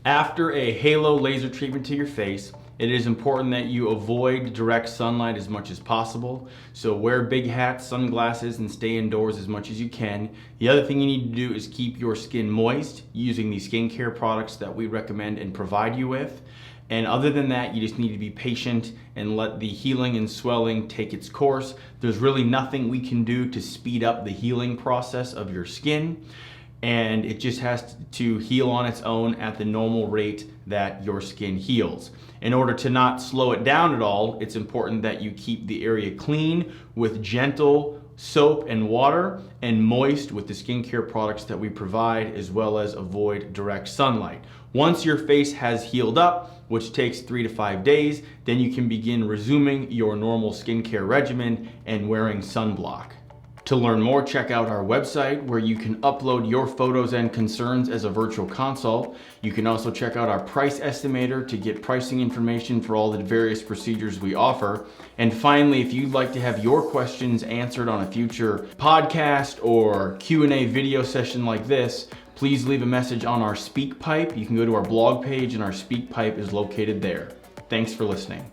After a halo laser treatment to your face, it is important that you avoid direct sunlight as much as possible. So wear big hats, sunglasses, and stay indoors as much as you can. The other thing you need to do is keep your skin moist using the skincare products that we recommend and provide you with. And other than that, you just need to be patient and let the healing and swelling take its course. There's really nothing we can do to speed up the healing process of your skin, and it just has to heal on its own at the normal rate that your skin heals. In order to not slow it down at all, it's important that you keep the area clean with gentle soap and water, and moist with the skincare products that we provide, as well as avoid direct sunlight. Once your face has healed up, which takes 3 to 5 days, then you can begin resuming your normal skincare regimen and wearing sunblock. To learn more, check out our website where you can upload your photos and concerns as a virtual consult. You can also check out our price estimator to get pricing information for all the various procedures we offer. And finally, if you'd like to have your questions answered on a future podcast or Q&A video session like this, please leave a message on our SpeakPipe. You can go to our blog page and our SpeakPipe is located there. Thanks for listening.